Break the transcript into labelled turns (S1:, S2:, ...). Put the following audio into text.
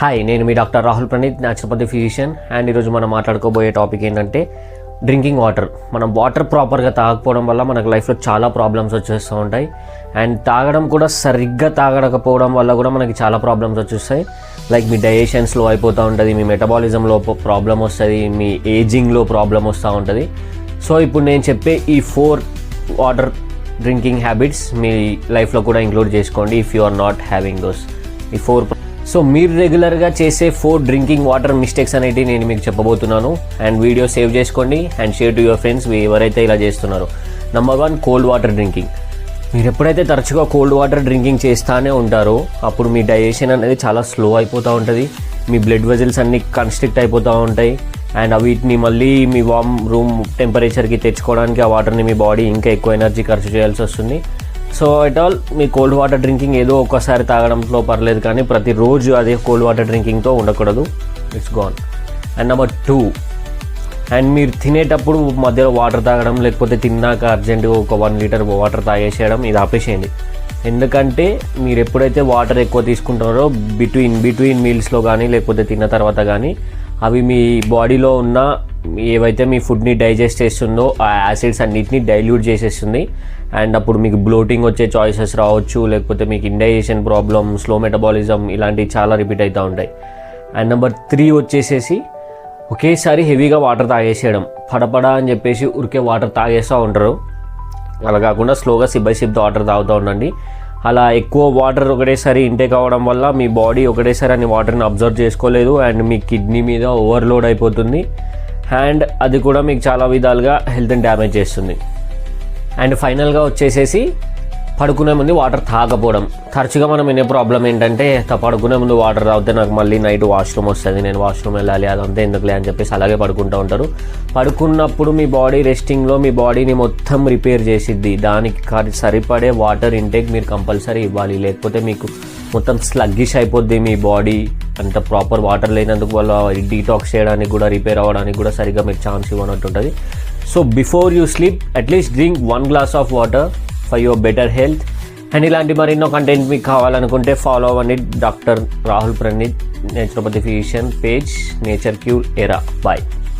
S1: Hi, నేను మీ doctor Rahul Praneeth, naturopathy physician. And ఈరోజు మనం మాట్లాడుకోబోయే టాపిక్ ఏంటంటే డ్రింకింగ్ వాటర్. మనం వాటర్ ప్రాపర్గా తాగకపోవడం వల్ల మనకు లైఫ్లో చాలా ప్రాబ్లమ్స్ వచ్చేస్తూ ఉంటాయి. అండ్ తాగడం కూడా సరిగ్గా తాగకపోవడం వల్ల కూడా మనకి చాలా ప్రాబ్లమ్స్ వచ్చేస్తాయి. లైక్ మీ డైజెషన్ స్లో అయిపోతూ ఉంటుంది, మీ మెటబాలిజంలో ప్రాబ్లం వస్తుంది, మీ ఏజింగ్లో ప్రాబ్లం వస్తూ ఉంటుంది. సో ఇప్పుడు నేను చెప్పే ఈ 4 వాటర్ డ్రింకింగ్ హ్యాబిట్స్ మీ లైఫ్లో కూడా ఇంక్లూడ్ చేసుకోండి if you are not having those. ఈ 4. సో మీరు రెగ్యులర్గా చేసే 4 డ్రింకింగ్ వాటర్ మిస్టేక్స్ అనేవి నేను మీకు చెప్పబోతున్నాను. అండ్ వీడియో సేవ్ చేసుకోండి and share to your friends ఎవరైతే ఇలా చేస్తున్నారో. Number 1, cold water drinking. మీరు ఎప్పుడైతే తరచుగా కోల్డ్ వాటర్ డ్రింకింగ్ చేస్తూనే ఉంటారో అప్పుడు మీ డైజెషన్ అనేది చాలా స్లో అయిపోతూ ఉంటుంది. మీ బ్లడ్ వెజల్స్ అన్నీ కన్స్ట్రిక్ట్ అయిపోతూ ఉంటాయి. అండ్ వీటిని మళ్ళీ మీ వామ్ రూమ్ టెంపరేచర్కి తెచ్చుకోవడానికి ఆ వాటర్ని మీ బాడీ ఇంకా ఎక్కువ ఎనర్జీ ఖర్చు చేయాల్సి వస్తుంది. So at all me cold water drinking ఏదో ఒక్కసారి తాగడంలో పర్లేదు, కానీ ప్రతిరోజు అదే కోల్డ్ వాటర్ డ్రింకింగ్తో ఉండకూడదు. It's gone. And number 2, and మీరు తినేటప్పుడు మధ్యలో వాటర్ తాగడం, లేకపోతే తిన్నాక అర్జెంటుగా ఒక 1 లీటర్ వాటర్ తాగేసేయడం, ఇది ఆపేసేయండి. ఎందుకంటే మీరు ఎప్పుడైతే వాటర్ ఎక్కువ తీసుకుంటారో బిట్వీన్ మీల్స్లో కానీ లేకపోతే తిన్న తర్వాత కానీ అవి మీ బాడీలో ఉన్న ఏవైతే మీ ఫుడ్ని డైజెస్ట్ చేస్తుందో ఆ యాసిడ్స్ అన్నిటిని డైల్యూట్ చేసేస్తుంది. అండ్ అప్పుడు మీకు బ్లోటింగ్ వచ్చే చాయిసెస్ రావచ్చు, లేకపోతే మీకు ఇండైజెషన్ ప్రాబ్లమ్, స్లో మెటబాలిజం ఇలాంటివి చాలా రిపీట్ అవుతూ ఉంటాయి. అండ్ నెంబర్ 3 వచ్చేసేసి ఒకేసారి హెవీగా వాటర్ తాగేసేయడం. పడపడ అని చెప్పేసి ఉరికే వాటర్ తాగేస్తూ ఉంటారు. అలా కాకుండా స్లోగా సిప్ బై సిప్ వాటర్ తాగుతూ ఉండండి. అలా ఎక్కువ వాటర్ ఒకటేసారి ఇంటేక్ అవ్వడం వల్ల మీ బాడీ ఒకటేసారి అన్ని వాటర్ని అబ్జర్వ్ చేసుకోలేదు అండ్ మీ కిడ్నీ మీద ఓవర్లోడ్ అయిపోతుంది. అండ్ అది కూడా మీకు చాలా విధాలుగా హెల్త్ని డ్యామేజ్ చేస్తుంది. అండ్ ఫైనల్గా వచ్చేసేసి పడుకునే ముందు వాటర్ తాగకపోవడం. తరచుగా మనం వినే ప్రాబ్లం ఏంటంటే పడుకునే ముందు వాటర్ తాగితే నాకు మళ్ళీ నైట్ వాష్రూమ్ వస్తుంది, నేను వాష్రూమ్ వెళ్ళాలి, అదంతా ఎందుకులే అని చెప్పేసి అలాగే పడుకుంటూ ఉంటారు. పడుకున్నప్పుడు మీ బాడీ రెస్టింగ్లో మీ బాడీని మొత్తం రిపేర్ చేసిద్ది. దానికి సరిపడే వాటర్ ఇంటేక్ మీరు కంపల్సరీ ఇవ్వాలి, లేకపోతే మీకు మొత్తం స్లగ్గిష్ అయిపోద్ది మీ బాడీ. అంత ప్రాపర్ వాటర్ లేనందుకు వల్ల డీటాక్స్ చేయడానికి కూడా, రిపేర్ అవ్వడానికి కూడా సరిగ్గా మీకు ఛాన్స్ ఇవ్వనట్టు ఉంటుంది. So before you sleep at least drink 1 glass of water for your better health. And ఇలాంటి మరెన్నో కంటెంట్ మీకు కావాలనుకుంటే ఫాలో అవ్వండి doctor Rahul Praneeth, naturopathy physician page, nature cure ఎరా. బాయ్.